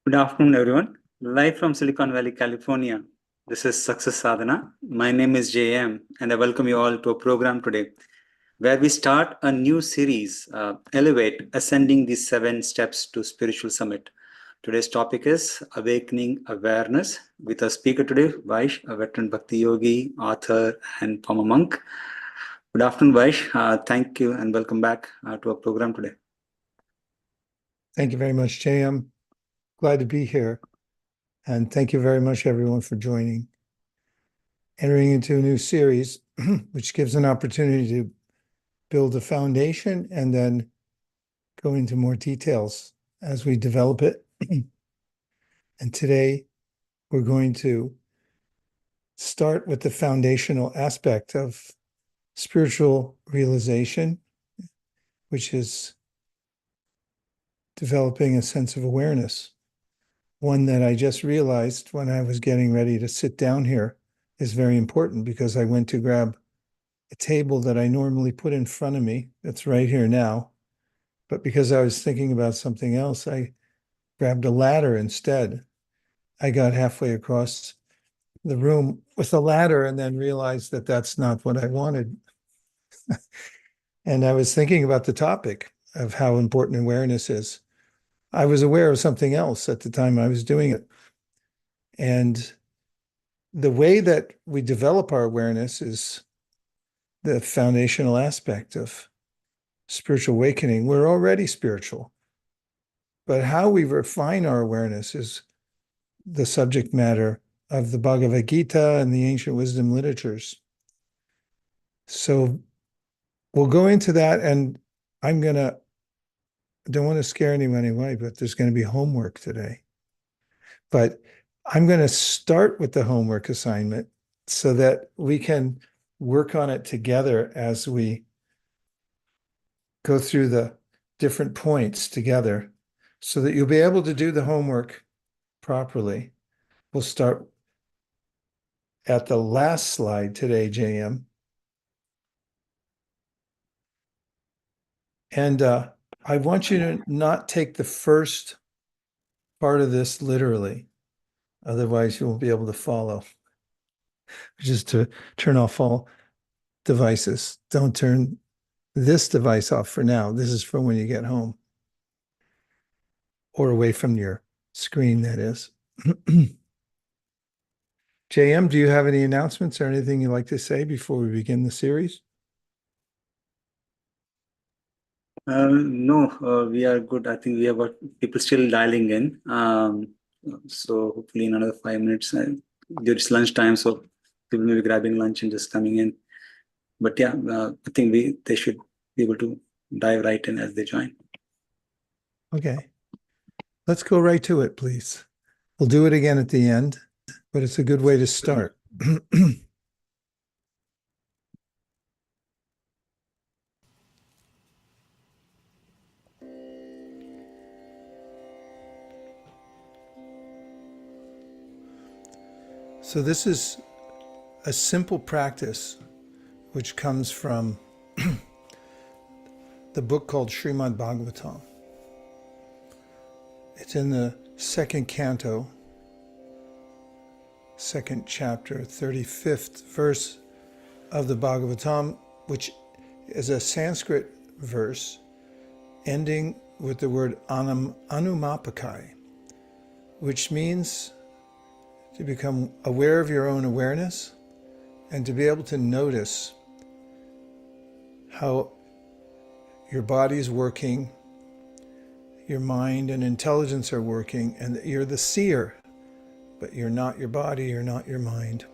Good afternoon, everyone. Live from Silicon Valley, California. This is Success Sadhana. My name is JM, and I welcome you all to a program today where we start a new series, Elevate, Ascending the Seven Steps to Spiritual Summit. Today's topic is Awakening Awareness with our speaker today, Vaish, a veteran Bhakti yogi, author, and former monk. Good afternoon, Vaish. Thank you and welcome back to our program today. Thank you very much, Jay. I'm glad to be here. And thank you very much, everyone, for joining. Entering into a new series, which gives an opportunity to build a foundation and then go into more details as we develop it. And today, we're going to start with the foundational aspect of spiritual realization, which is developing a sense of awareness. One that I just realized when I was getting ready to sit down here is very important, because I went to grab a table that I normally put in front of me that's right here now. But because I was thinking about something else, I grabbed a ladder instead. I got halfway across the room with a ladder and then realized that that's not what I wanted. And I was thinking about the topic of how important awareness is. I was aware of something else at the time I was doing it. And the way that we develop our awareness is the foundational aspect of spiritual awakening. We're already spiritual, but how we refine our awareness is the subject matter of the Bhagavad Gita and the ancient wisdom literatures. So we'll go into that, and I don't want to scare anyone away, but there's going to be homework today. But I'm going to start with the homework assignment so that we can work on it together as we go through the different points together, so that you'll be able to do the homework properly. We'll start at the last slide today, JM. And I want you to not take the first part of this literally. Otherwise, you won't be able to follow. Just to turn off all devices. Don't turn this device off for now. This is for when you get home. Or away from your screen, that is. JM, do you have any announcements or anything you'd like to say before we begin the series? No, we are good. I think we have got people still dialing in. So hopefully in another 5 minutes, it's lunchtime, so people may be grabbing lunch and just coming in. But yeah, I think they should be able to dive right in as they join. Okay. Let's go right to it, please. We'll do it again at the end, but it's a good way to start. So this is a simple practice which comes from the book called Srimad Bhagavatam. It's in the second canto, second chapter, 35th verse of the Bhagavatam, which is a Sanskrit verse ending with the word anumapakai, which means to become aware of your own awareness and to be able to notice how your body is working, your mind and intelligence are working, and that you're the seer, but you're not your body, you're not your mind,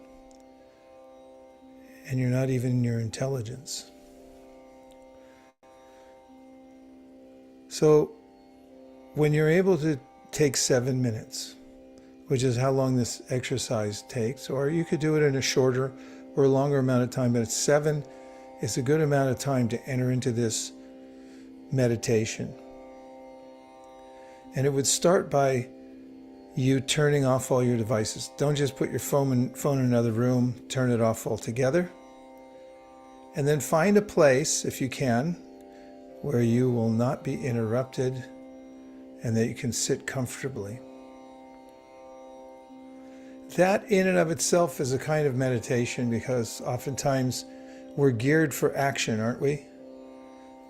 and you're not even your intelligence. So when you're able to take 7 minutes, which is how long this exercise takes, or you could do it in a shorter or a longer amount of time, but 7 is a good amount of time to enter into this meditation. And it would start by you turning off all your devices. Don't just put your phone in another room, turn it off altogether. And then find a place, if you can, where you will not be interrupted and that you can sit comfortably. that in and of itself is a kind of meditation, because oftentimes we're geared for action, aren't we?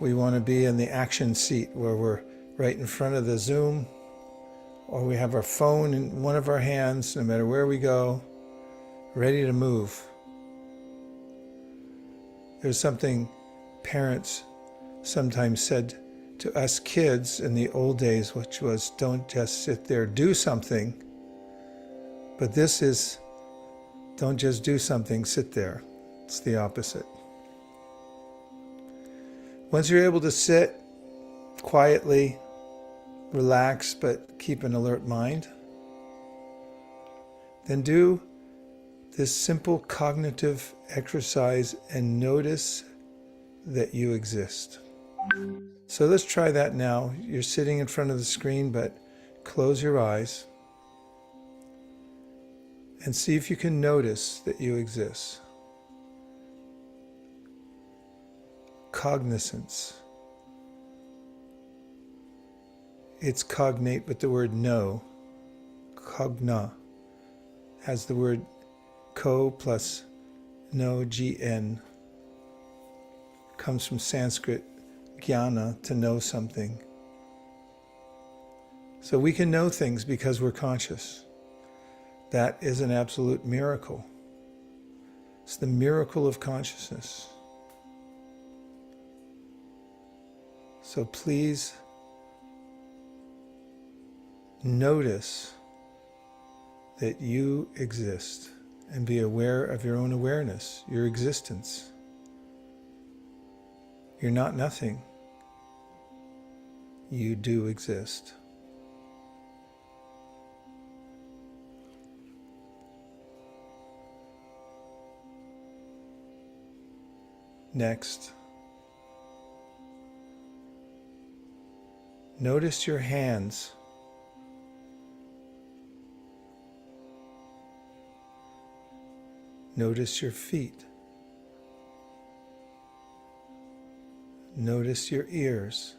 We want to be in the action seat where we're right in front of the Zoom, or we have our phone in one of our hands, no matter where we go, ready to move. There's something parents sometimes said to us kids in the old days, which was, don't just sit there, do something. But this is, don't just do something, sit there. It's the opposite. Once you're able to sit quietly, relax, but keep an alert mind, then do this simple cognitive exercise and notice that you exist. So let's try that now. You're sitting in front of the screen, but close your eyes and see if you can notice that you exist. Cognizance. It's cognate with the word know. Cogna has the word ko plus no, gn. Comes from Sanskrit jnana, to know something. So we can know things because we're conscious. That is an absolute miracle. It's the miracle of consciousness. So please notice that you exist and be aware of your own awareness, your existence. You're not nothing. You do exist. Next, notice your hands. Notice your feet. Notice your ears.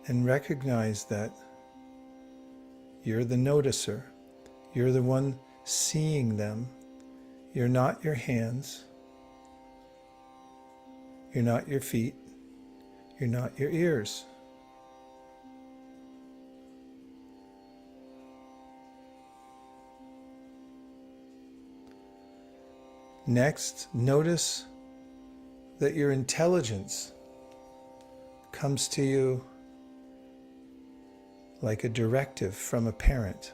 And recognize that you're the noticer. You're the one seeing them. You're not your hands. You're not your feet. You're not your ears. Next, notice that your intelligence comes to you like a directive from a parent.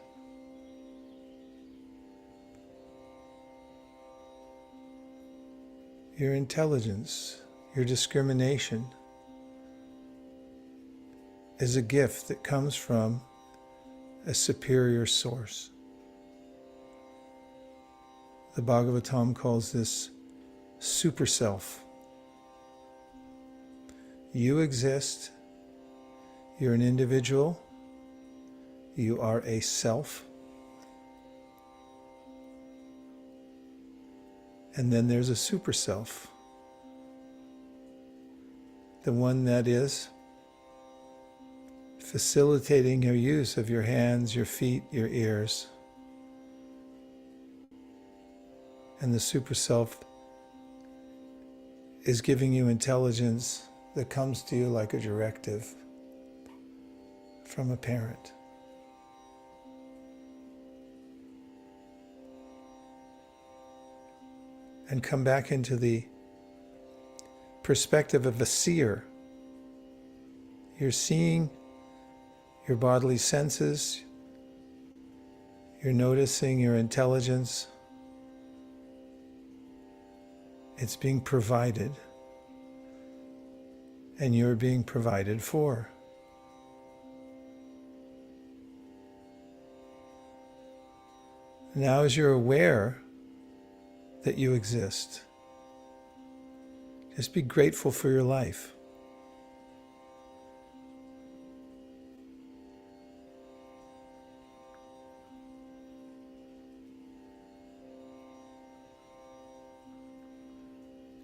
Your intelligence, your discrimination is a gift that comes from a superior source. The Bhagavatam calls this super self. You exist. You're an individual. You are a self. And then there's a super self. The one that is facilitating your use of your hands, your feet, your ears. And the super self is giving you intelligence that comes to you like a directive from a parent. And come back into the perspective of a seer. You're seeing your bodily senses. You're noticing your intelligence. It's being provided. And you're being provided for. Now, as you're aware that you exist, just be grateful for your life.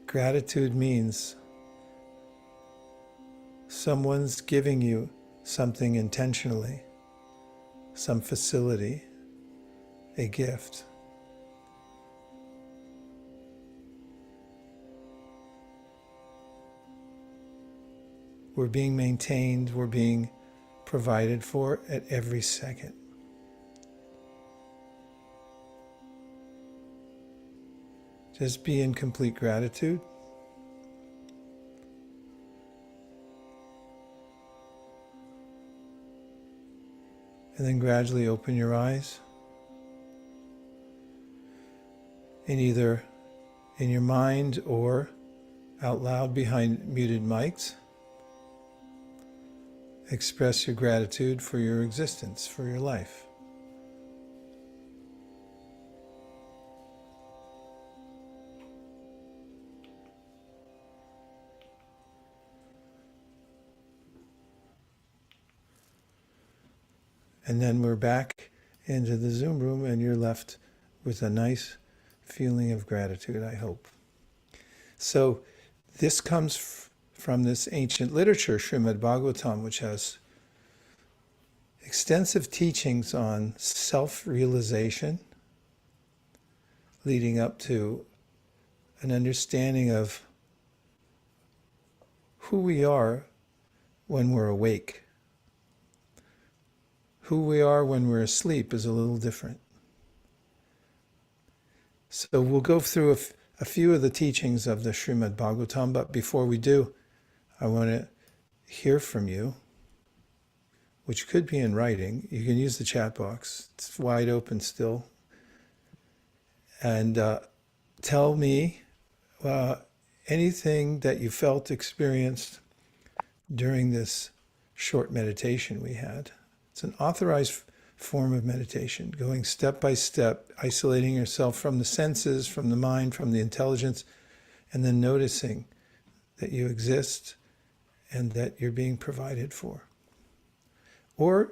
Gratitude means someone's giving you something intentionally. some facility, a gift. We're being maintained, we're being provided for at every second. Just be in complete gratitude. And then gradually open your eyes. And either in your mind or out loud behind muted mics, express your gratitude for your existence, for your life. And then we're back into the Zoom room and you're left with a nice feeling of gratitude, I hope. So this comes from this ancient literature, Srimad Bhagavatam, which has extensive teachings on self-realization, leading up to an understanding of who we are when we're awake. Who we are when we're asleep is a little different. So we'll go through a few of the teachings of the Srimad Bhagavatam, but before we do, I want to hear from you, which could be in writing. You can use the chat box. It's wide open still. And tell me anything that you felt, experienced during this short meditation we had. It's an authorized form of meditation, going step by step, isolating yourself from the senses, from the mind, from the intelligence, and then noticing that you exist and that you're being provided for. Or,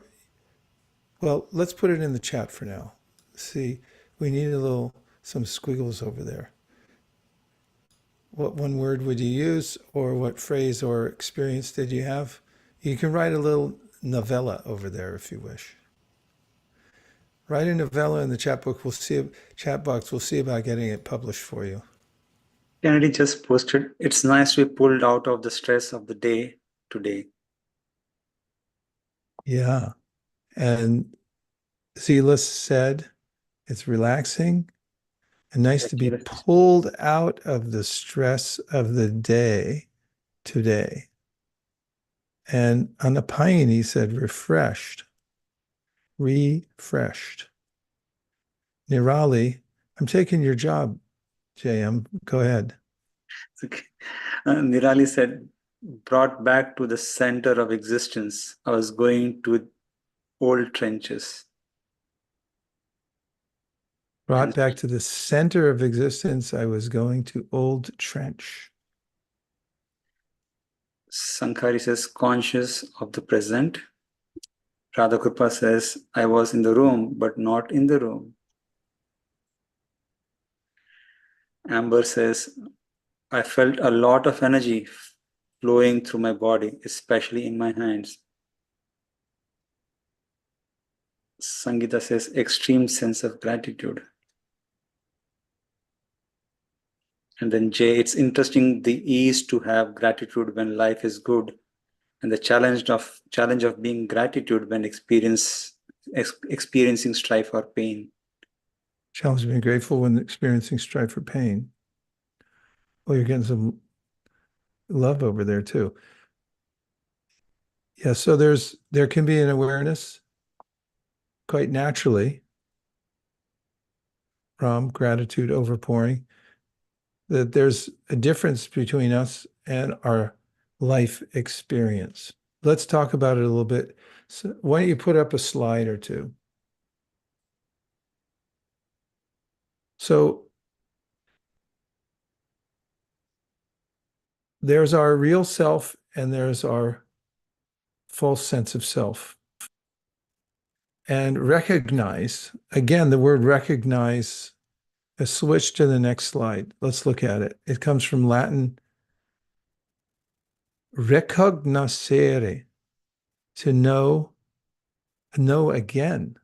well, let's put it in the chat for now. See, we need some squiggles over there. What one word would you use, or what phrase or experience did you have? You can write a little novella over there if you wish. Write a novella in the chat box. We'll see about getting it published for you. Kennedy just posted, it's nice to be pulled out of the stress of the day today. Yeah. And Zelas said, it's relaxing and nice to be pulled out of the stress of the day today. And Anapayani said, refreshed. Nirali, I'm taking your job, JM. Go ahead. Okay. Nirali said, brought back to the center of existence. I was going to old trenches. Brought back to the center of existence. I was going to old trench. Sankari says, conscious of the present. Radhakrupa says, I was in the room, but not in the room. Amber says, I felt a lot of energy flowing through my body, especially in my hands. Sangeeta says, extreme sense of gratitude. And then Jay, it's interesting the ease to have gratitude when life is good, and the challenge of being gratitude when experiencing strife or pain. Challenge of being grateful when experiencing strife or pain. Well, you're getting some love over there too. Yeah, so there can be an awareness quite naturally from gratitude overpouring, that there's a difference between us and our life experience. Let's talk about it a little bit. So why don't you put up a slide or two? So there's our real self and there's our false sense of self. And recognize, again, the word recognize, switch to the next slide. Let's look at it. It comes from Latin recognoscere, to know know again.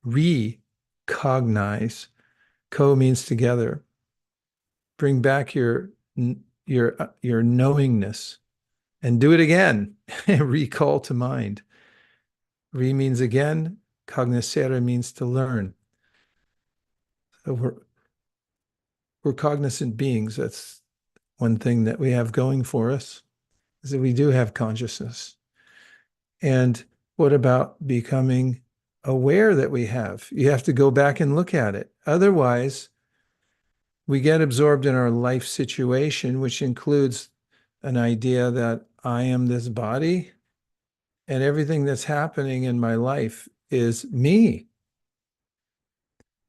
Recognize. Co means together. Bring back your knowingness and do it again. Recall to mind. Re means again. Cognoscere means to learn. So we're cognizant beings. That's one thing that we have going for us, is that we do have consciousness. And what about becoming aware that we have? You have to go back and look at it. Otherwise, we get absorbed in our life situation, which includes an idea that I am this body and everything that's happening in my life is me.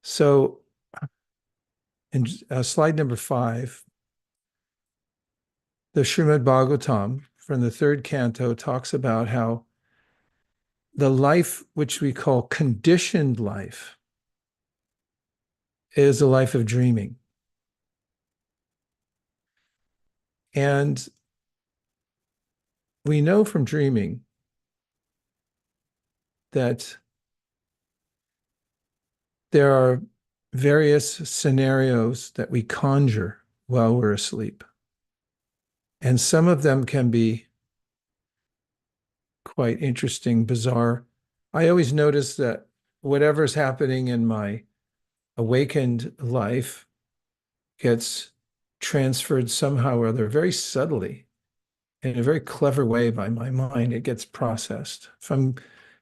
So, in slide number 5, the Srimad Bhagavatam from the 3rd canto talks about how the life which we call conditioned life is a life of dreaming. And we know from dreaming that there are various scenarios that we conjure while we're asleep. And some of them can be quite interesting, bizarre. I always notice that whatever's happening in my awakened life gets transferred somehow or other, very subtly, in a very clever way by my mind. It gets processed. If I'm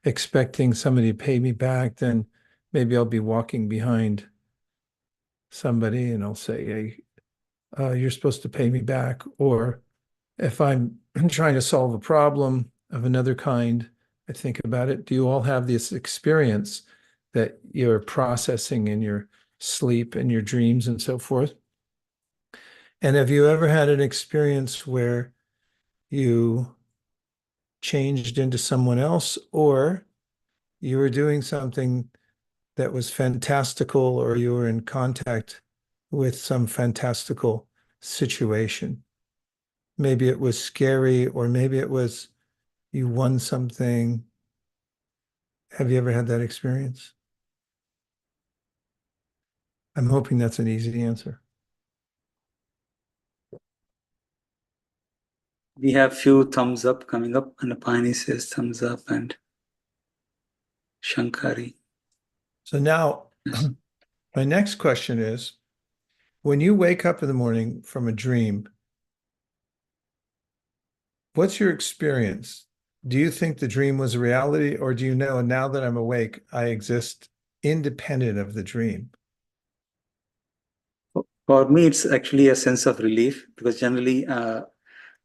expecting somebody to pay me back, then maybe I'll be walking behind somebody and I'll say, hey, you're supposed to pay me back. Or if I'm trying to solve a problem of another kind, I think about it. Do you all have this experience that you're processing in your sleep and your dreams and so forth? And have you ever had an experience where you changed into someone else, or you were doing something that was fantastical, or you were in contact with some fantastical situation? Maybe it was scary, or maybe it was you won something. Have you ever had that experience? I'm hoping that's an easy answer. We have few thumbs up coming up, and Apani says thumbs up, and Shankari. So now, Yes. my next question is, when you wake up in the morning from a dream, what's your experience? Do you think the dream was a reality, or do you know now that I'm awake, I exist independent of the dream? For me, it's actually a sense of relief, because generally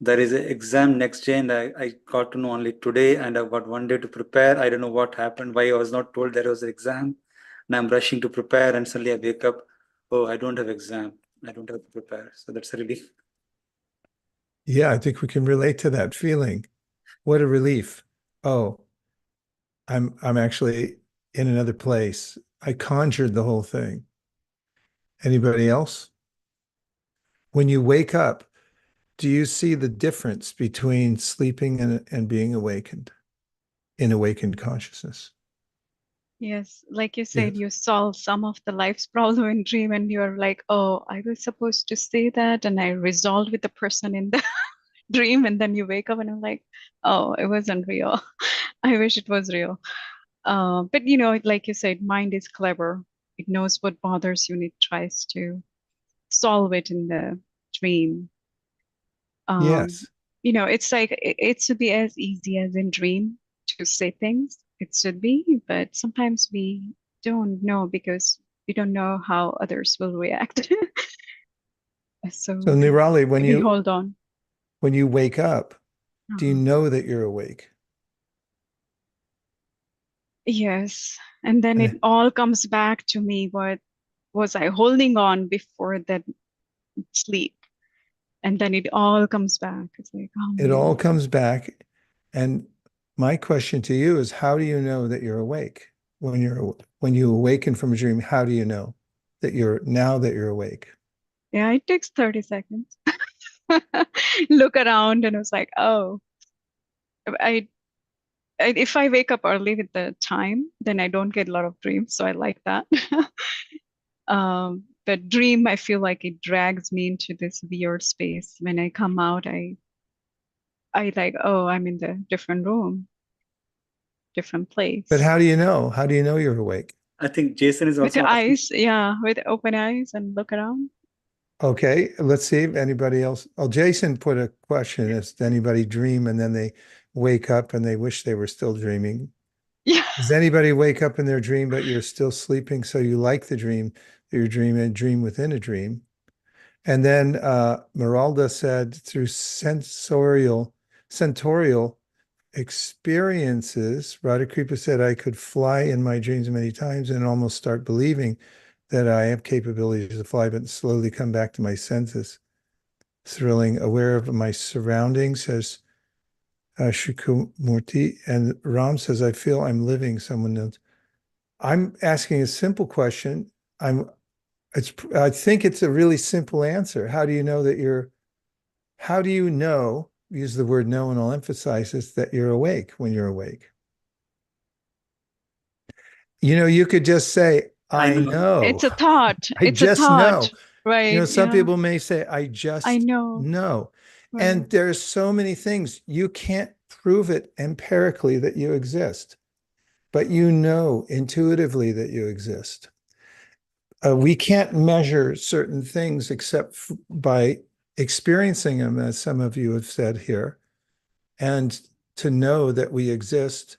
there is an exam next day, and I got to know only today, and I've got one day to prepare. I don't know what happened, why I was not told there was an exam, and I'm rushing to prepare, and suddenly I wake up, oh, I don't have exam. I don't have to prepare. So that's a relief. Yeah, I think we can relate to that feeling. What a relief. Oh, I'm actually in another place. I conjured the whole thing. Anybody else? When you wake up, do you see the difference between sleeping and being awakened, in awakened consciousness? Yes, like you said, Yes. you solve some of the life's problem in dream, and you're like, oh, I was supposed to say that, and I resolved with the person in the dream, and then you wake up and I'm like, oh, it wasn't real. I wish it was real. But like you said, mind is clever. It knows what bothers you and it tries to solve it in the dream. Um, Yes. it's like it should be as easy as in dream to say things. It should be, but sometimes we don't know because we don't know how others will react. So So Nirali, we hold on. when you wake up, do you Uh-huh. know that you're awake? Yes. And then it And all comes back to me. What was I holding on before that sleep? And then it all comes back. It's like, oh it all man. comes back. And my question to you is, how do you know that you're awake? When you awaken from a dream, how do you know that you're awake? Yeah, it takes 30 seconds. Look around and it was like, oh, I if I wake up early with the time, then I don't get a lot of dreams. So I like that. But dream, I feel like it drags me into this weird space. When I come out, I like, oh, I'm in the different room, different place. But how do you know? How do you know you're awake? I think Jason is With also the asking. eyes, yeah, with open eyes and look around. Okay, let's see if anybody else. Oh, Jason put a question. Does anybody dream and then they wake up and they wish they were still dreaming? Yeah. Does anybody wake up in their dream, but you're still sleeping? So you like the dream, you're dreaming a dream within a dream. And then Meralda said through sensorial experiences, Radhakripa said I could fly in my dreams many times and almost start believing that I have capabilities to fly, but slowly come back to my senses. Thrilling, aware of my surroundings, says Shukumurti. And Ram says, I feel I'm living someone else. I'm asking a simple question. I think it's a really simple answer. How do you know that how do you know, use the word know and I'll emphasize this, that you're awake when you're awake? You could just say, I I know. know. It's a thought. I It's a just know. thought, right? Some Yeah, people may say, I just know. know. Right. And there's so many things. You can't prove it empirically that you exist, but you know intuitively that you exist. We can't measure certain things except by experiencing them, as some of you have said here. And to know that we exist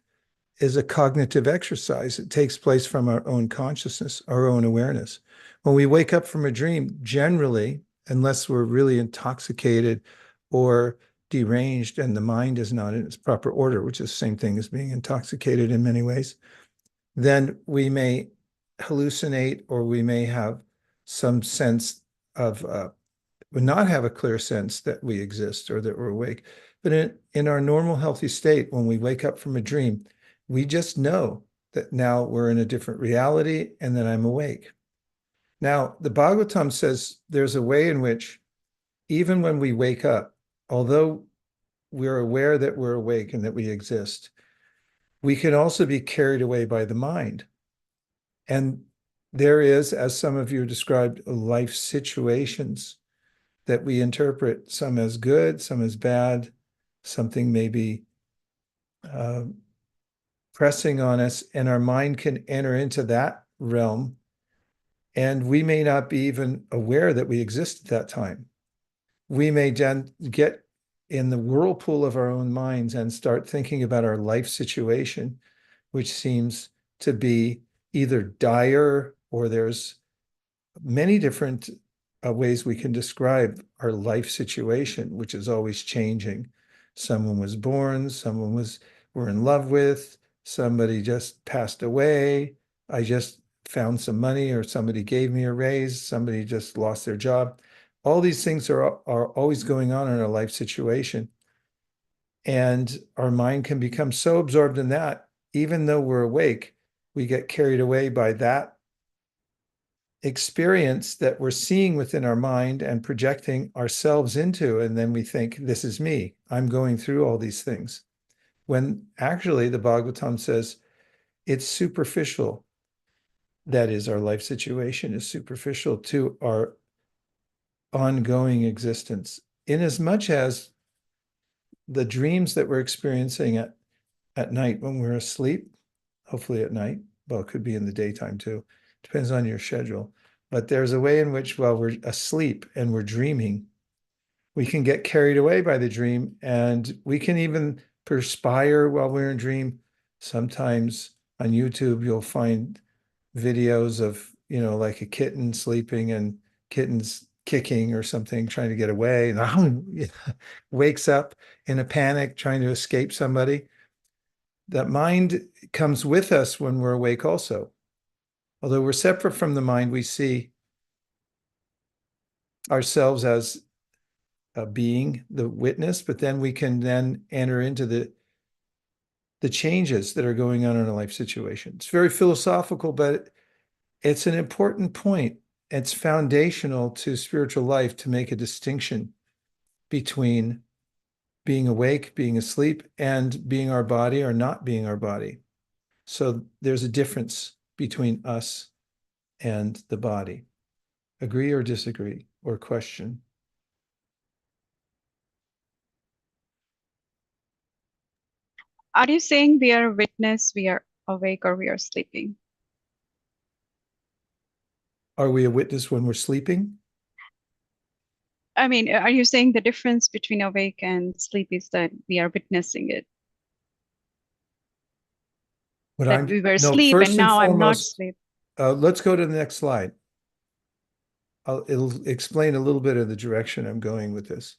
is a cognitive exercise. It takes place from our own consciousness, our own awareness. When we wake up from a dream, generally, unless we're really intoxicated or deranged and the mind is not in its proper order, which is the same thing as being intoxicated in many ways, then we may hallucinate or we may have some sense of, not have a clear sense that we exist or that we're awake. But in our normal healthy state, when we wake up from a dream, we just know that now we're in a different reality and that I'm awake. Now, the Bhagavatam says there's a way in which, even when we wake up, although we're aware that we're awake and that we exist, we can also be carried away by the mind. And there is, as some of you described, life situations that we interpret, some as good, some as bad. Something may be pressing on us, and our mind can enter into that realm. And we may not be even aware that we exist at that time. We may get in the whirlpool of our own minds and start thinking about our life situation, which seems to be either dire or there's many different ways we can describe our life situation, which is always changing. Someone was born, we're in love with, somebody just passed away, I just found some money, or somebody gave me a raise, somebody just lost their job. All these things are always going on in our life situation. And our mind can become so absorbed in that, even though we're awake, we get carried away by that experience that we're seeing within our mind and projecting ourselves into. And then we think, this is me. I'm going through all these things. When actually the Bhagavatam says it's superficial. That is, our life situation is superficial to our ongoing existence. Inasmuch as the dreams that we're experiencing at night when we're asleep, hopefully at night, well, it could be in the daytime too, depends on your schedule. But there's a way in which, while we're asleep and we're dreaming, we can get carried away by the dream, and we can even perspire while we're in a dream. Sometimes on YouTube, you'll find videos of, like a kitten sleeping and kittens kicking or something, trying to get away, and wakes up in a panic, trying to escape somebody. That mind comes with us when we're awake also. Although we're separate from the mind, we see ourselves as a being, the witness, but then we can then enter into the changes that are going on in a life situation. It's very philosophical, but it's an important point. It's foundational to spiritual life to make a distinction between being awake, being asleep, and being our body or not being our body. So there's a difference between us and the body. Agree or disagree or question? Are you saying we are witness, we are awake, or we are sleeping? Are we a witness when we're sleeping? I mean, are you saying the difference between awake and sleep is that we are witnessing it? What That I'm we were no, asleep and first and now I'm not foremost, asleep. let's go to the next slide. It'll explain a little bit of the direction I'm going with this.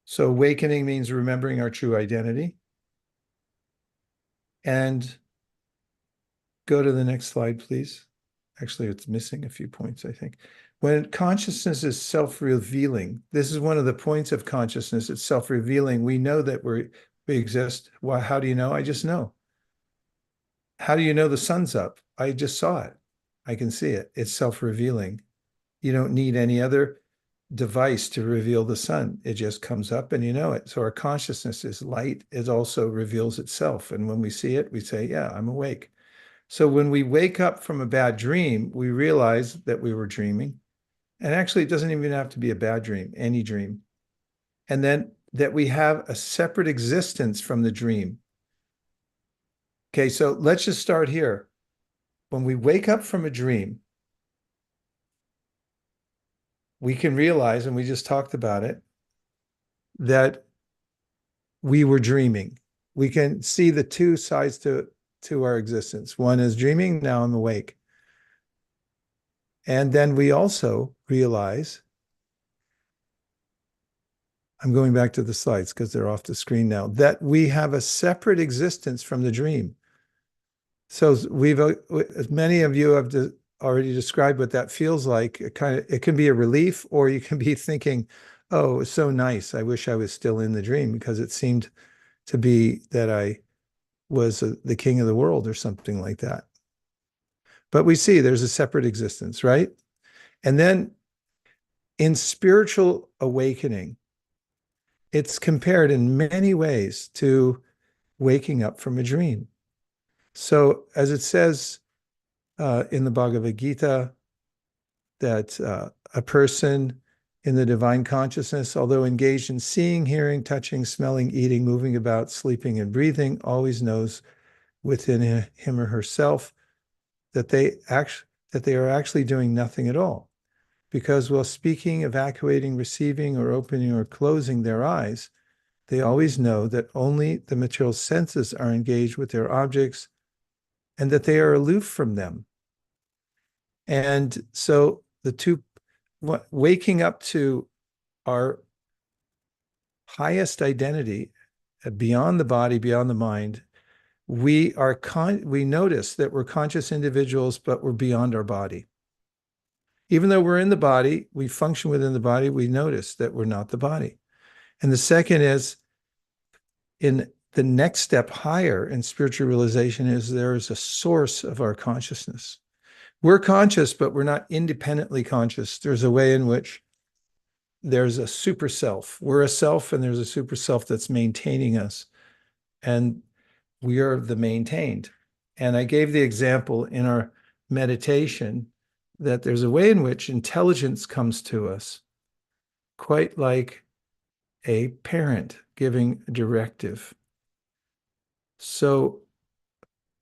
So awakening means remembering our true identity. And go to the next slide, please. Actually, it's missing a few points, I think. When consciousness is self-revealing, this is one of the points of consciousness. It's self-revealing. We know that we exist. Well, how do you know? I just know. How do you know the sun's up? I just saw it. I can see it. It's self-revealing. You don't need any other device to reveal the sun. It just comes up and you know it. So our consciousness is light. It also reveals itself. And when we see it, we say, yeah, I'm awake. So when we wake up from a bad dream, we realize that we were dreaming. And actually, it doesn't even have to be a bad dream, any dream. And then that we have a separate existence from the dream. Okay, so let's just start here. When we wake up from a dream, we can realize, and we just talked about it, that we were dreaming. We can see the two sides to our existence. One is dreaming, now I'm awake. And then we also realize, I'm going back to the slides because they're off the screen now, that we have a separate existence from the dream. So many of you have already described what that feels like. It can be a relief, or you can be thinking, oh, it's so nice. I wish I was still in the dream because it seemed to be that I was the king of the world or something like that. But we see there's a separate existence, right? And then in spiritual awakening, it's compared in many ways to waking up from a dream. So as it says in the Bhagavad Gita, that a person in the divine consciousness, although engaged in seeing, hearing, touching, smelling, eating, moving about, sleeping, and breathing, always knows within him or herself that they are actually doing nothing at all. Because while speaking, evacuating, receiving, or opening or closing their eyes, they always know that only the material senses are engaged with their objects and that they are aloof from them. And so waking up to our highest identity, beyond the body, beyond the mind, we notice that we're conscious individuals, but we're beyond our body. Even though we're in the body, we function within the body, we notice that we're not the body. And the second is, in the next step higher in spiritual realization, is there is a source of our consciousness. We're conscious, but we're not independently conscious. There's a way in which there's a super self. We're a self, and there's a super self that's maintaining us. And we are the maintained. And I gave the example in our meditation that there's a way in which intelligence comes to us, quite like a parent giving a directive. So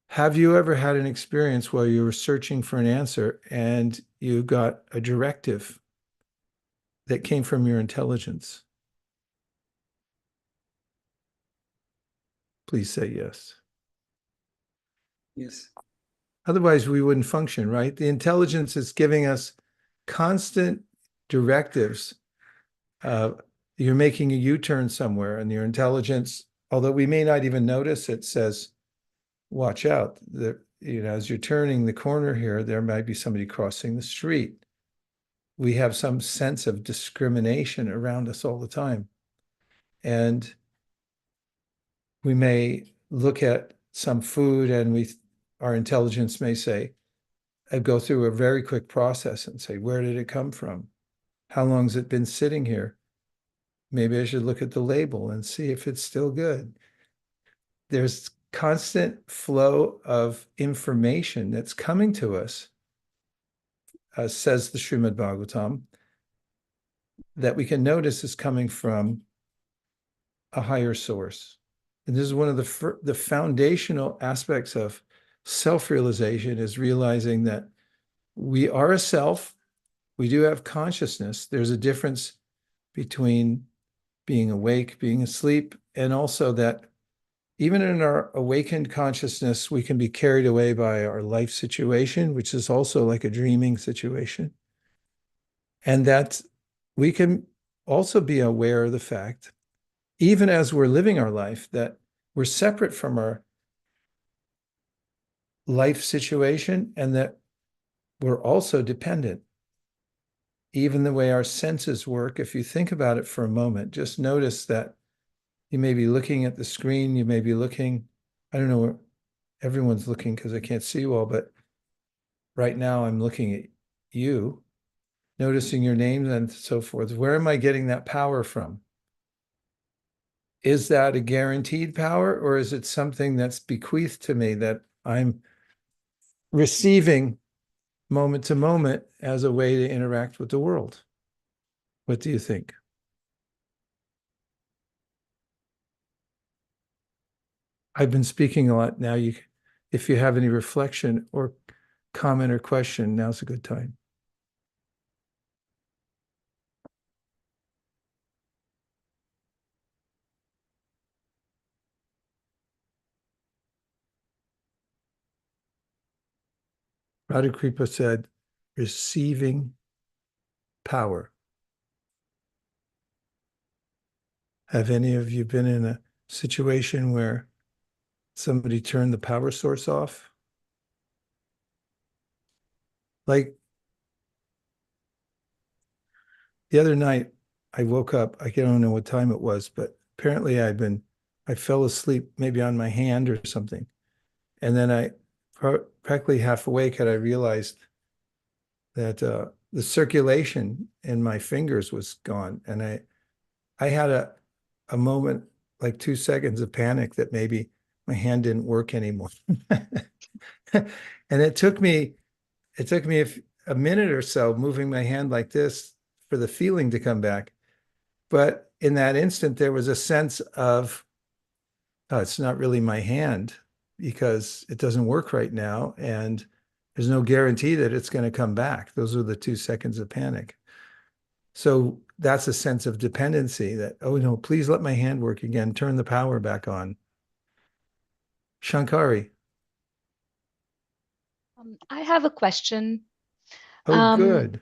have you ever had an experience where you were searching for an answer and you got a directive that came from your intelligence? Please say yes. Yes. Otherwise, we wouldn't function, right? The intelligence is giving us constant directives. You're making a U-turn somewhere, and your intelligence, although we may not even notice it, says, watch out. As you're turning the corner here, there might be somebody crossing the street. We have some sense of discrimination around us all the time. And we may look at some food and our intelligence may say, I go through a very quick process and say, where did it come from? How long has it been sitting here? Maybe I should look at the label and see if it's still good. There's constant flow of information that's coming to us, says the Srimad Bhagavatam, that we can notice is coming from a higher source. And this is one of the foundational aspects of self-realization, is realizing that we are a self, we do have consciousness. There's a difference between being awake, being asleep, and also that even in our awakened consciousness, we can be carried away by our life situation, which is also like a dreaming situation. And that we can also be aware of the fact, even as we're living our life, that we're separate from our life situation and that we're also dependent. Even the way our senses work, if you think about it for a moment, just notice that you may be looking at the screen, you may be looking, I don't know where everyone's looking because I can't see you all, but right now I'm looking at you, noticing your names and so forth. Where am I getting that power from? Is that a guaranteed power, or is it something that's bequeathed to me that I'm receiving moment to moment as a way to interact with the world? What do you think? I've been speaking a lot now. If you have any reflection or comment or question, now's a good time. Radha said, receiving power. Have any of you been in a situation where somebody turned the power source off? Like the other night, I woke up, I don't know what time it was, but apparently I fell asleep maybe on my hand or something. And then I, practically half awake, had I realized that the circulation in my fingers was gone. And I had a moment, like 2 seconds of panic that maybe my hand didn't work anymore. And it took me a minute or so moving my hand like this for the feeling to come back. But in that instant, there was a sense of, oh, it's not really my hand because it doesn't work right now. And there's no guarantee that it's going to come back. Those are the 2 seconds of panic. So that's a sense of dependency that, oh no, please let my hand work again. Turn the power back on. Shankari. I have a question. Oh, good.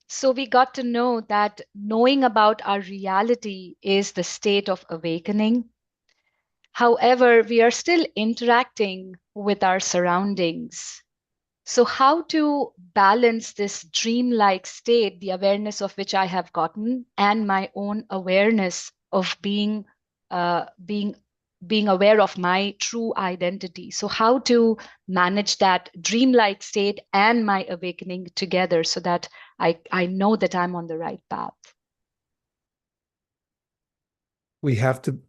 So we got to know that knowing about our reality is the state of awakening. However, we are still interacting with our surroundings. So how to balance this dreamlike state, the awareness of which I have gotten, and my own awareness of being aware of my true identity. So how to manage that dreamlike state and my awakening together so that I know that I'm on the right path. We have to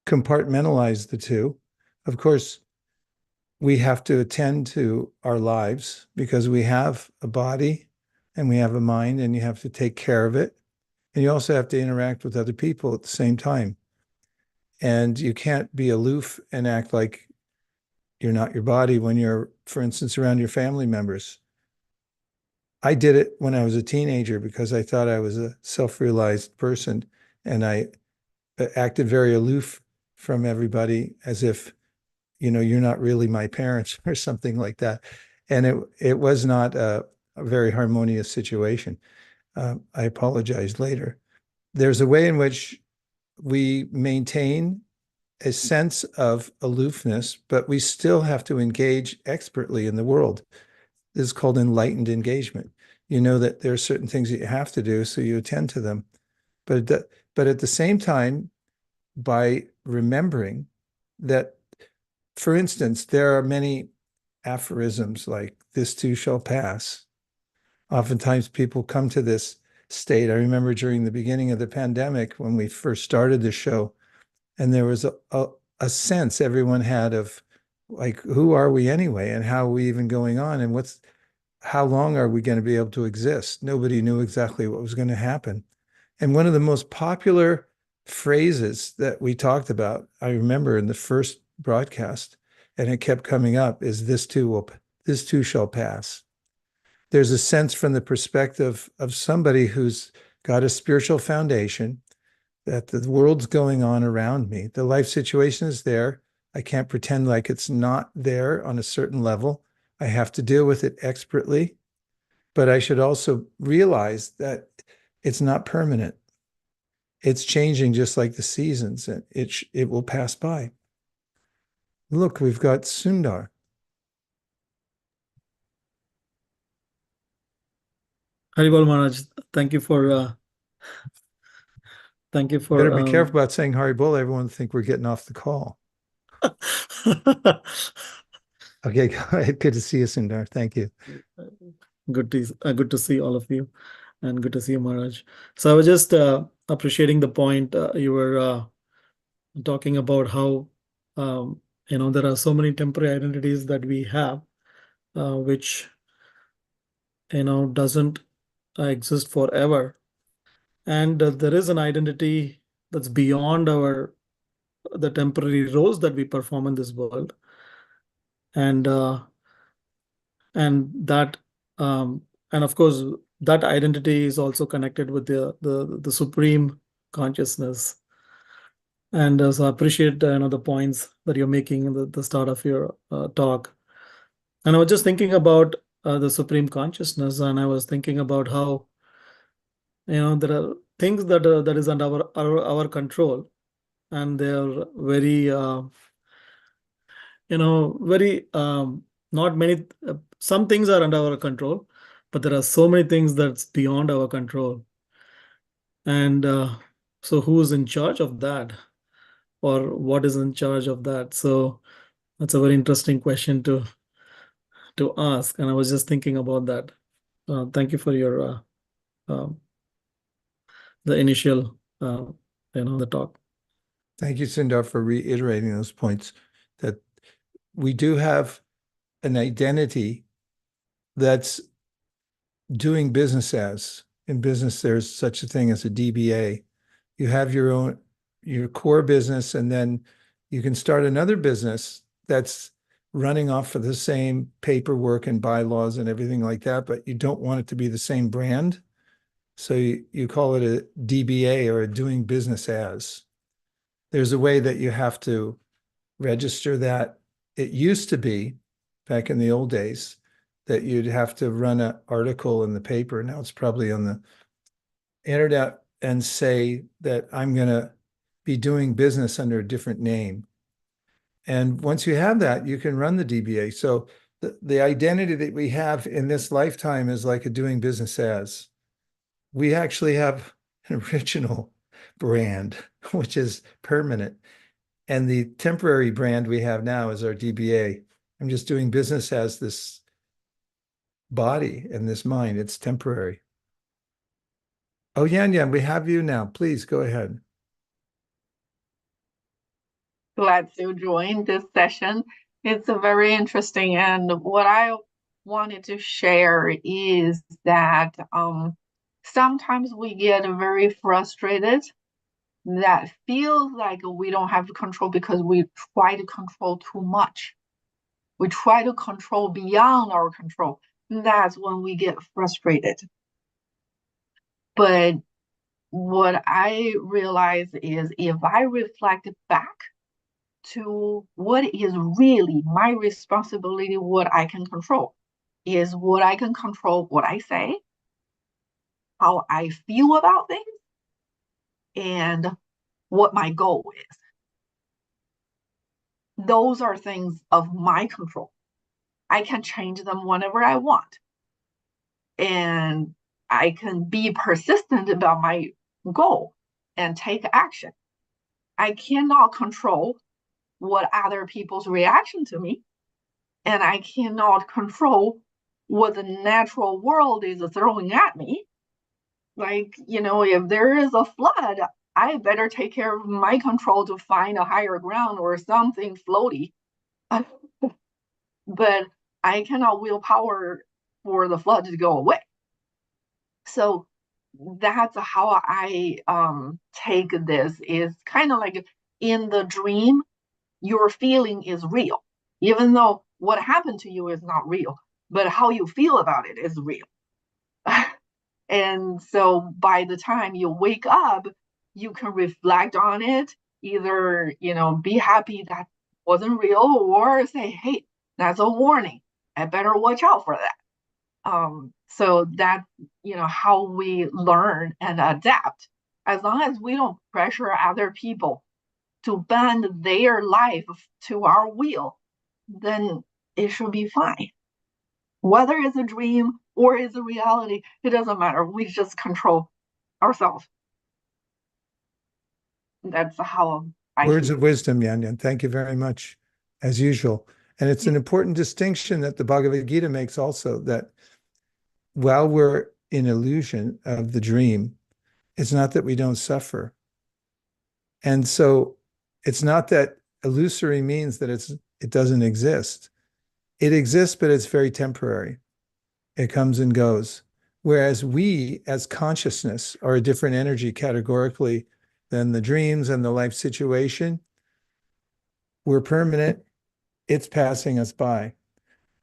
compartmentalize the two. Of course, we have to attend to our lives because we have a body and we have a mind, and you have to take care of it. And you also have to interact with other people at the same time. And you can't be aloof and act like you're not your body when you're, for instance, around your family members. I did it when I was a teenager because I thought I was a self-realized person, and I acted very aloof from everybody as if, you're not really my parents or something like that. And it was not a very harmonious situation. I apologized later. There's a way in which we maintain a sense of aloofness, but we still have to engage expertly in the world. This is called enlightened engagement. You know that there are certain things that you have to do, so you attend to them. But at the same time, by remembering that, for instance, there are many aphorisms like "this too shall pass," Oftentimes people come to this state. I remember during the beginning of the pandemic when we first started the show, and there was a sense everyone had of like, who are we anyway? And how are we even going on? And how long are we going to be able to exist? Nobody knew exactly what was going to happen. And one of the most popular phrases that we talked about, I remember in the first broadcast, and it kept coming up, is this too shall pass. There's a sense from the perspective of somebody who's got a spiritual foundation that the world's going on around me. The life situation is there. I can't pretend like it's not there on a certain level. I have to deal with it expertly, but I should also realize that it's not permanent. It's changing just like the seasons, and it will pass by. Look, we've got Sundar. Haribol Maharaj, thank you for Better be careful about saying Haribol. Everyone will think we're getting off the call. Okay, go ahead. Good to see you, Sundar. Thank you. Good to see all of you, and good to see you, Maharaj. So I was just appreciating the point you were talking about how there are so many temporary identities that we have, which doesn't exist forever, and there is an identity that's beyond the temporary roles that we perform in this world, and that and of course that identity is also connected with the supreme consciousness. And so I appreciate the points that you're making in the start of your talk. And I was just thinking about the supreme consciousness, and I was thinking about how there are things that is under our control, and they're very very not many. Some things are under our control, but there are so many things that's beyond our control. And so who's in charge of that, or what is in charge of that? So that's a very interesting question to ask, and I was just thinking about that. Thank you for your the initial the talk. Thank you, Sundar, for reiterating those points, that we do have an identity that's doing business as. In business, there's such a thing as a DBA. You have your core business, and then you can start another business that's running off of the same paperwork and bylaws and everything like that, but you don't want it to be the same brand. So you call it a DBA, or a doing business as. There's a way that you have to register that. It used to be, back in the old days, that you'd have to run an article in the paper. Now it's probably on the internet, and say that I'm going to be doing business under a different name. And once you have that, you can run the DBA. So the identity that we have in this lifetime is like a doing business as. We actually have an original brand, which is permanent. And the temporary brand we have now is our DBA. I'm just doing business as this body and this mind. It's temporary. Oh, Yan Yan, we have you now. Please go ahead. Glad to join this session. It's a very interesting, and what I wanted to share is that sometimes we get very frustrated, that feels like we don't have control because we try to control too much. We try to control beyond our control. That's when we get frustrated. But what I realize is, if I reflect back to what is really my responsibility, what I can control, is what I can control what I say, how I feel about things, and what my goal is. Those are things of my control. I can change them whenever I want. And I can be persistent about my goal and take action. I cannot control what other people's reaction to me, and I cannot control what the natural world is throwing at me. Like, if there is a flood, I better take care of my control to find a higher ground or something floaty. But I cannot willpower for the flood to go away. So that's how I take this, is kind of like in the dream, your feeling is real, even though what happened to you is not real, but how you feel about it is real. And so by the time you wake up, you can reflect on it, either, be happy that wasn't real, or say, hey, that's a warning. I better watch out for that. So that, how we learn and adapt. As long as we don't pressure other people to bend their life to our will, then it should be fine. Whether it's a dream or it's a reality, it doesn't matter. We just control ourselves. That's how I Words see of it. wisdom, Yan Yan. Thank you very much, as usual. And it's an important distinction that the Bhagavad Gita makes also, that while we're in illusion of the dream, it's not that we don't suffer. And so it's not that illusory means that it doesn't exist. It exists, but it's very temporary. It comes and goes. Whereas we, as consciousness, are a different energy categorically than the dreams and the life situation. We're permanent. It's passing us by.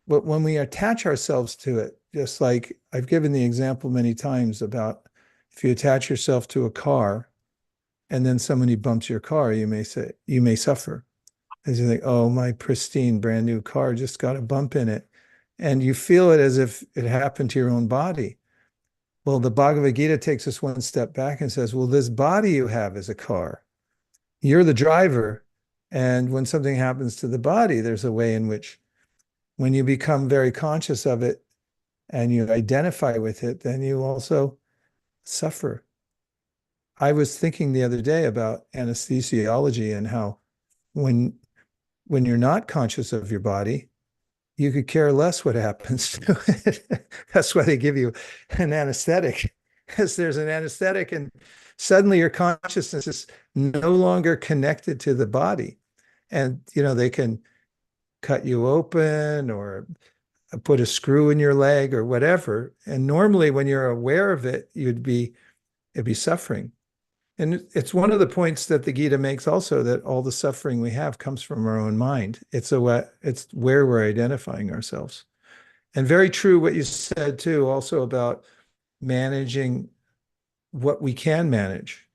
But when we attach ourselves to it, just like I've given the example many times about if you attach yourself to a car and then somebody bumps your car, you may suffer. As you think, oh, my pristine brand new car just got a bump in it. And you feel it as if it happened to your own body. Well, the Bhagavad Gita takes us one step back and says, well, this body you have is a car. You're the driver. And when something happens to the body, there's a way in which, when you become very conscious of it and you identify with it, then you also suffer. I was thinking the other day about anesthesiology and how when you're not conscious of your body, you could care less what happens to it. That's why they give you an anesthetic, because there's an anesthetic and suddenly your consciousness is no longer connected to the body. And, they can cut you open or put a screw in your leg or whatever. And normally when you're aware of it, it'd be suffering. And it's one of the points that the Gita makes also, that all the suffering we have comes from our own mind. It's where we're identifying ourselves. And very true what you said too, also about managing what we can manage.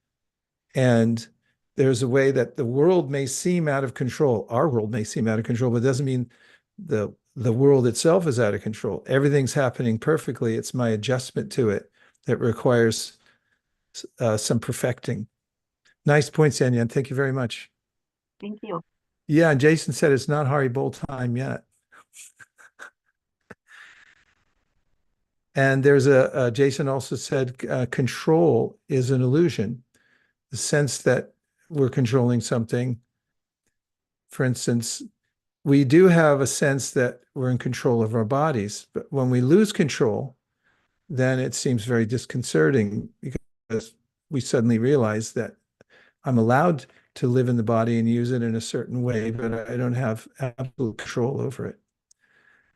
And there's a way that the world may seem out of control. Our world may seem out of control, but it doesn't mean the world itself is out of control. Everything's happening perfectly. It's my adjustment to it that requires some perfecting. Nice points, Yan Yan. Thank you very much. Thank you. Yeah, and Jason said it's not Hari Bowl time yet. And there's Jason also said control is an illusion. The sense that we're controlling something. For instance, we do have a sense that we're in control of our bodies, but when we lose control, then it seems very disconcerting, because we suddenly realize that I'm allowed to live in the body and use it in a certain way, but I don't have absolute control over it.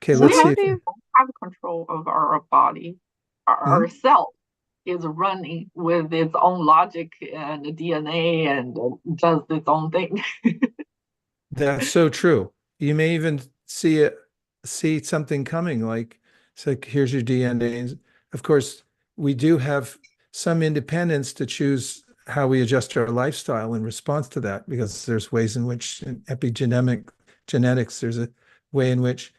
Okay, let's see. We don't have control of our body. Our self is running with its own logic and DNA and does its own thing. That's so true. You may even see something coming, like it's like, here's your DNA. Of course, we do have some independence to choose how we adjust our lifestyle in response to that, because there's ways in which in genetics, there's a way in which,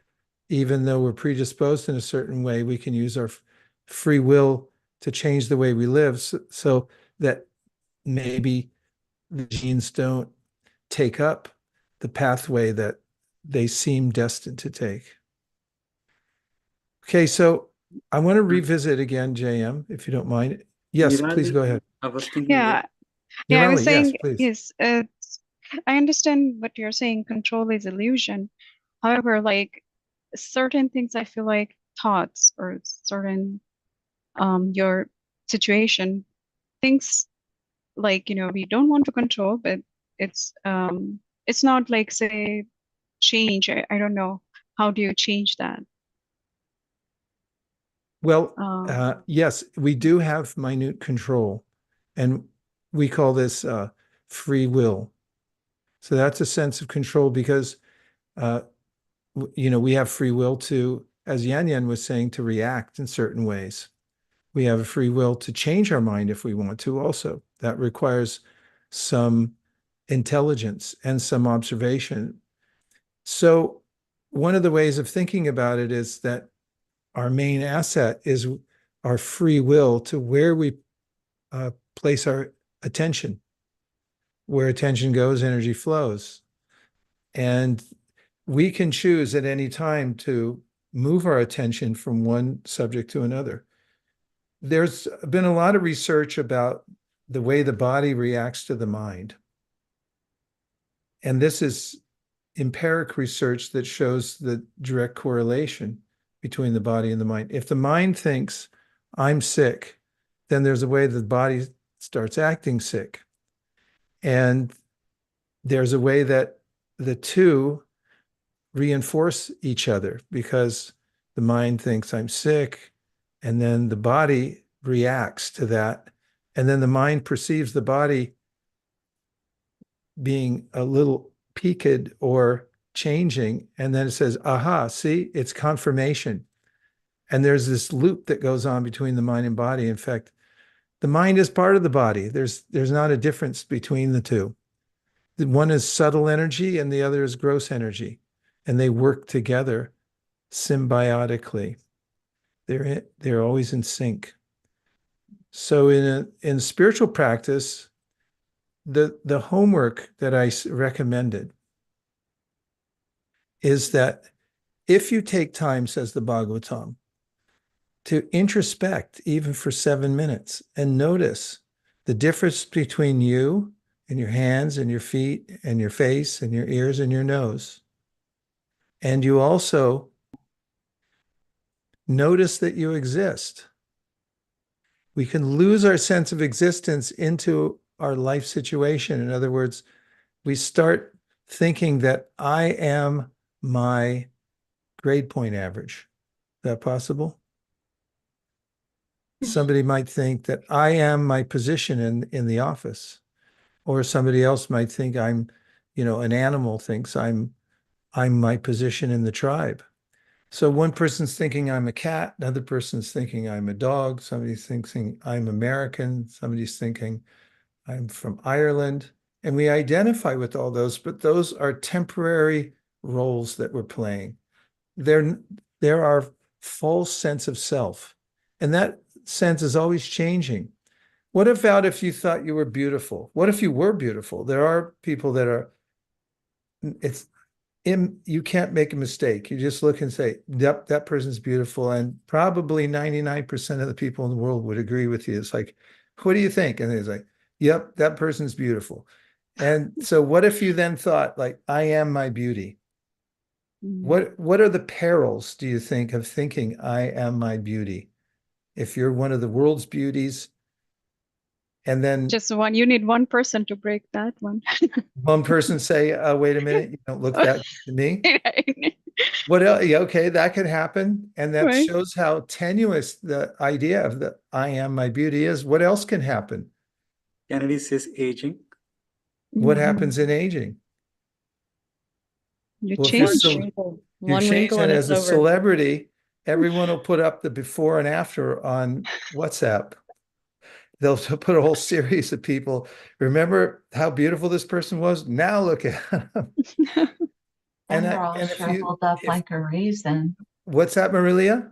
even though we're predisposed in a certain way, we can use our free will to change the way we live, so that maybe the genes don't take up the pathway that they seem destined to take. Okay, so I want to revisit again, JM, if you don't mind. Yes, please go ahead. I was thinking. Yeah, I was Nirali, saying, yes, please. yes, I understand what you're saying. Control is illusion. However, like certain things, I feel like thoughts or certain your situation, things like, we don't want to control, but it's not like, say, change. I don't know. How do you change that? Well, Um, yes, we do have minute control, and we call this free will. So that's a sense of control because, we have free will to, as Yan Yan was saying, to react in certain ways. We have a free will to change our mind if we want to also. That requires some intelligence and some observation. So one of the ways of thinking about it is that our main asset is our free will to where we place our attention. Where attention goes, energy flows. And we can choose at any time to move our attention from one subject to another. There's been a lot of research about the way the body reacts to the mind. And this is empiric research that shows the direct correlation between the body and the mind. If the mind thinks, I'm sick, then there's a way the body starts acting sick. And there's a way that the two reinforce each other because the mind thinks I'm sick, and then the body reacts to that. And then the mind perceives the body being a little peaked or changing. And then it says, aha, see, it's confirmation. And there's this loop that goes on between the mind and body. In fact, the mind is part of the body. There's not a difference between the two. One is subtle energy and the other is gross energy. And they work together symbiotically. They're always in sync. So in spiritual practice, the homework that I recommended is that if you take time, says the Bhagavatam, to introspect even for 7 minutes and notice the difference between you and your hands and your feet and your face and your ears and your nose. And you also notice that you exist. We can lose our sense of existence into our life situation. In other words, we start thinking that I am my grade point average. Is that possible? Somebody might think that I am my position in the office, or somebody else might think I'm, an animal thinks I'm my position in the tribe. So one person's thinking I'm a cat, another person's thinking I'm a dog, somebody's thinking I'm American, somebody's thinking I'm from Ireland. And we identify with all those, but those are temporary roles that we're playing. There are false sense of self, and that sense is always changing. What about if you thought you were beautiful? What if you were beautiful? There are people that are, you can't make a mistake. You just look and say, yep, that person's beautiful. And probably 99% of the people in the world would agree with you. It's like, what do you think? And it's like, yep, that person's beautiful. And so what if you then thought, like, I am my beauty? What are the perils, do you think, of thinking I am my beauty? If you're one of the world's beauties, and then you need one person to break that one. one person say, wait a minute, you don't look that good to me. What else? Yeah, okay, that could happen. And that Right. shows how tenuous the idea of the I am my beauty is. What else can happen? Kennedy says aging. What happens in aging? You Well, change. you're One wrinkle changing and as it's a over. celebrity, everyone will put up the before and after on WhatsApp. They'll put a whole series of people. Remember how beautiful this person was? Now look at them. Then they're all shriveled up like a raisin. What's that, Marilia?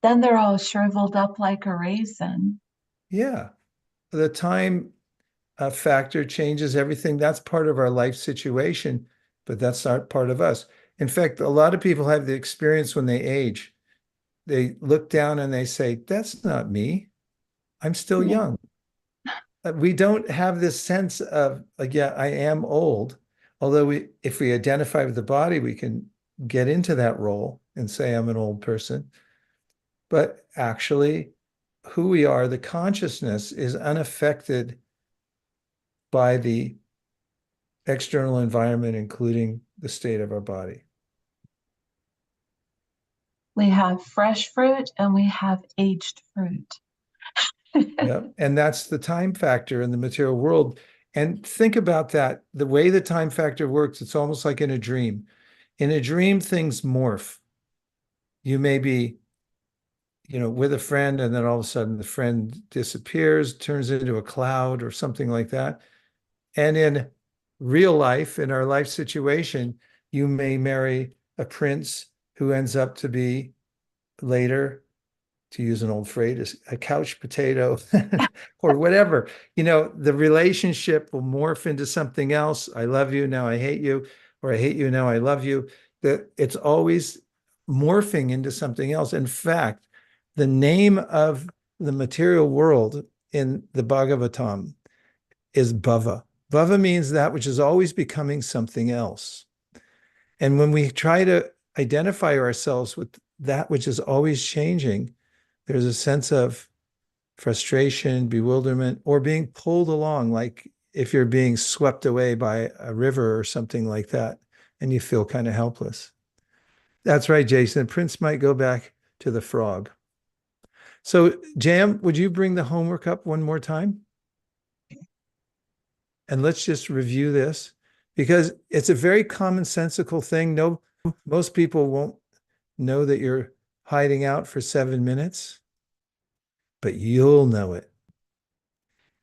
Then they're all shriveled up like a raisin. Yeah. The time factor changes everything. That's part of our life situation, but that's not part of us. In fact, a lot of people have the experience when they age. They look down and they say, that's not me. I'm still young. We don't have this sense of, like, yeah, I am old. Although if we identify with the body, we can get into that role and say I'm an old person. but actually who we are, the consciousness, is unaffected by the external environment, including the state of our body. We have fresh fruit and we have aged fruit. Yeah, and that's the time factor in the material world. And think about that. The way the time factor works, it's almost like in a dream. In a dream, things morph. You may be, with a friend, and then all of a sudden the friend disappears, turns into a cloud or something like that. And in real life, in our life situation, you may marry a prince who ends up to be later, to use an old phrase, a couch potato or whatever. The relationship will morph into something else. I love you, now I hate you, or I hate you, now I love you. That it's always morphing into something else. In fact, the name of the material world in the Bhagavatam is bhava. Bhava means that which is always becoming something else. And when we try to identify ourselves with that which is always changing, there's a sense of frustration, bewilderment, or being pulled along, like if you're being swept away by a river or something like that, and you feel kind of helpless. That's right, Jason. Prince might go back to the frog. So, Jam, would you bring the homework up one more time? And let's just review this, because it's a very commonsensical thing. Most people won't know that you're hiding out for 7 minutes, but you'll know it.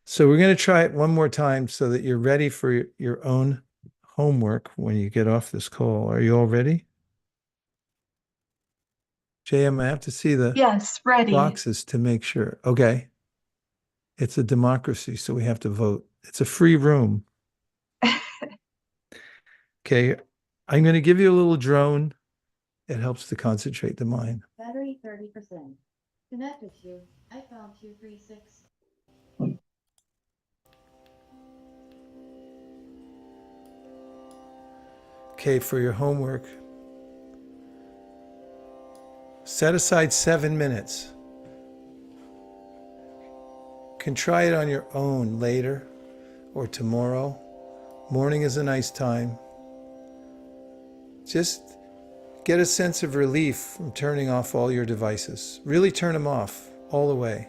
So we're going to try it one more time so that you're ready for your own homework when you get off this call. Are you all ready? JM, I have to see the Yes, ready. boxes to make sure. Okay. It's a democracy, so we have to vote. It's a free room. Okay. I'm going to give you a little drone. It helps to concentrate the mind. Battery 30%. Connected to iPhone 236. Okay, for your homework, set aside 7 minutes. You can try it on your own later or tomorrow. Morning is a nice time. Just get a sense of relief from turning off all your devices. Really turn them off all the way.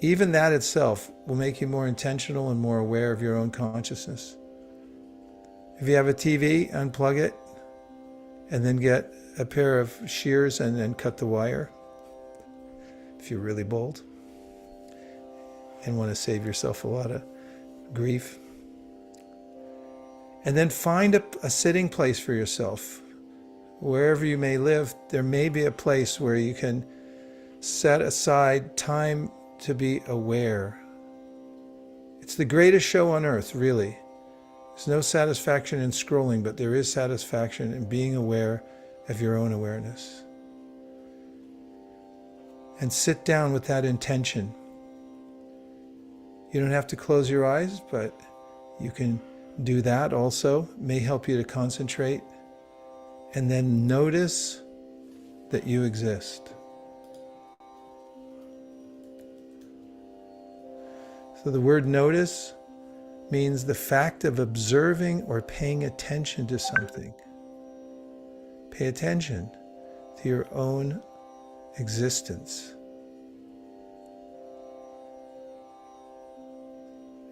Even that itself will make you more intentional and more aware of your own consciousness. If you have a TV, unplug it, and then get a pair of shears and then cut the wire, if you're really bold and want to save yourself a lot of grief. And then find a sitting place for yourself. Wherever you may live, there may be a place where you can set aside time to be aware. It's the greatest show on earth, really. There's no satisfaction in scrolling, but there is satisfaction in being aware of your own awareness. And sit down with that intention. You don't have to close your eyes, but you can do that also. It may help you to concentrate. And then notice that you exist. So the word notice means the fact of observing or paying attention to something. Pay attention to your own existence.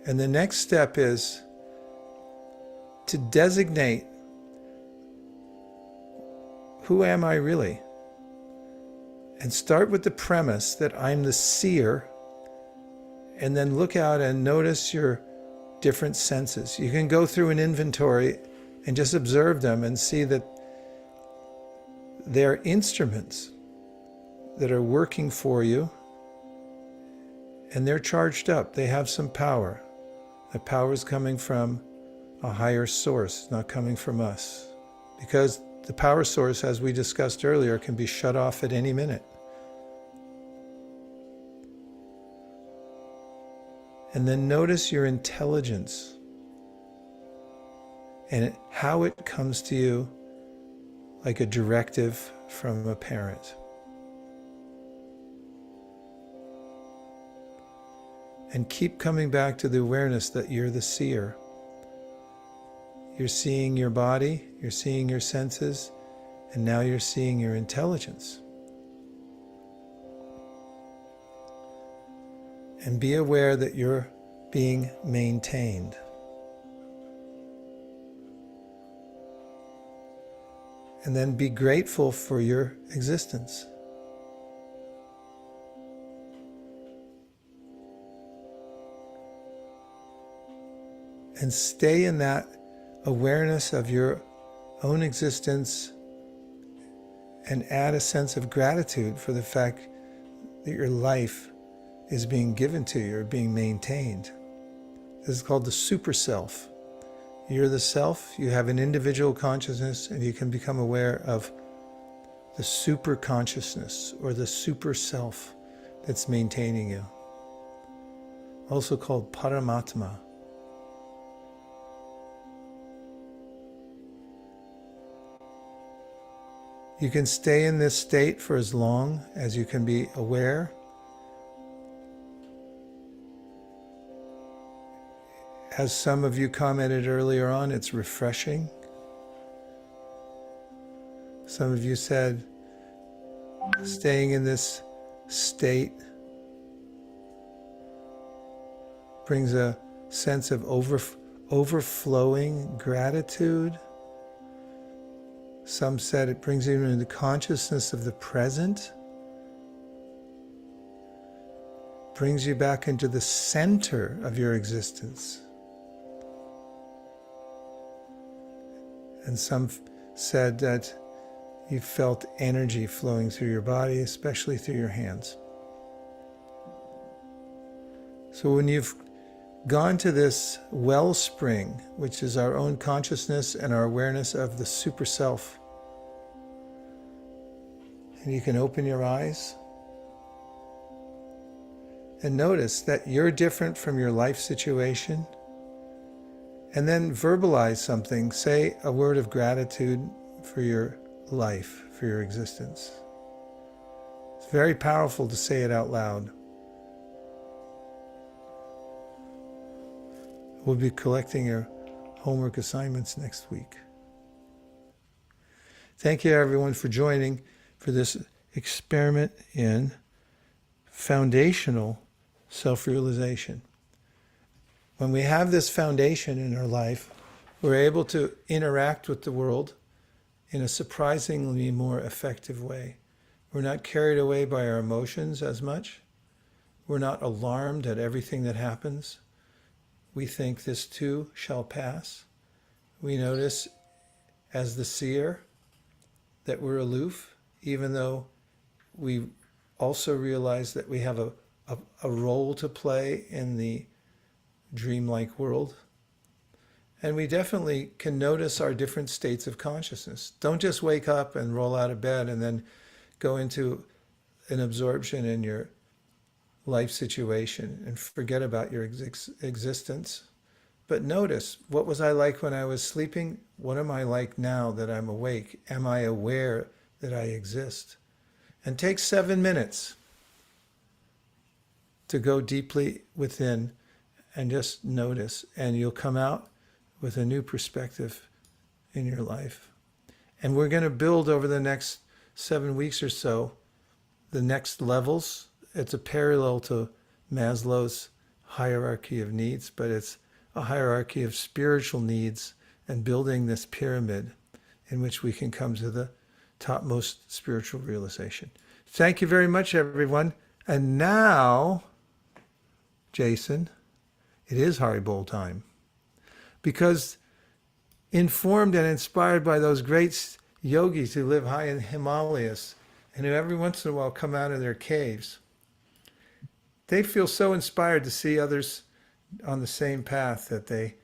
And the next step is to designate, who am I really? And start with the premise that I'm the seer, and then look out and notice your different senses. You can go through an inventory and just observe them and see that they're instruments that are working for you, and they're charged up. They have some power. The power is coming from a higher source, not coming from us. Because the power source, as we discussed earlier, can be shut off at any minute. And then notice your intelligence and how it comes to you like a directive from a parent. And keep coming back to the awareness that you're the seer. You're seeing your body, you're seeing your senses, and now you're seeing your intelligence. And be aware that you're being maintained. And then be grateful for your existence. And stay in that awareness of your own existence and add a sense of gratitude for the fact that your life is being given to you or being maintained. This is called the super self. You're the self, you have an individual consciousness, and you can become aware of the super consciousness or the super self that's maintaining you. Also called Paramatma. You can stay in this state for as long as you can be aware. As some of you commented earlier on, it's refreshing. Some of you said staying in this state brings a sense of overflowing gratitude. Some said it brings you into consciousness of the present, brings you back into the center of your existence. And some said that you felt energy flowing through your body, especially through your hands. So when you've gone to this wellspring, which is our own consciousness and our awareness of the super self, and you can open your eyes and notice that you're different from your life situation, and then verbalize something, say a word of gratitude for your life, for your existence. It's very powerful to say it out loud. We'll be collecting your homework assignments next week. Thank you everyone for joining for this experiment in foundational self-realization. When we have this foundation in our life, we're able to interact with the world in a surprisingly more effective way. We're not carried away by our emotions as much. We're not alarmed at everything that happens. We think this too shall pass. We notice as the seer that we're aloof, even though we also realize that we have a role to play in the dreamlike world. And we definitely can notice our different states of consciousness. Don't just wake up and roll out of bed and then go into an absorption in your life situation and forget about your existence. But notice, what was I like when I was sleeping? What am I like now that I'm awake? Am I aware that I exist? And take 7 minutes to go deeply within and just notice, and you'll come out with a new perspective in your life. And we're going to build over the next 7 weeks or so the next levels. It's a parallel to Maslow's hierarchy of needs, but it's a hierarchy of spiritual needs and building this pyramid in which we can come to the topmost spiritual realization. Thank you very much, everyone. And now, Jason, it is Haribo time. Because informed and inspired by those great yogis who live high in the Himalayas and who every once in a while come out of their caves, they feel so inspired to see others on the same path that they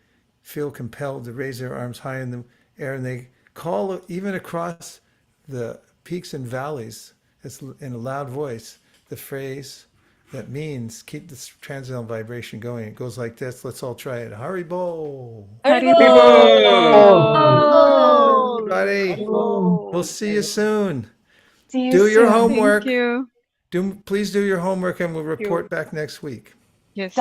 feel compelled to raise their arms high in the air, and they call even across the peaks and valleys, it's in a loud voice, the phrase that means keep this transcendental vibration going. It goes like this. Let's all try it. Haribo. Haribo. Everybody. We'll see you soon. See you Do your soon. homework. Thank you. Please do your homework and we'll report back next week. Yes.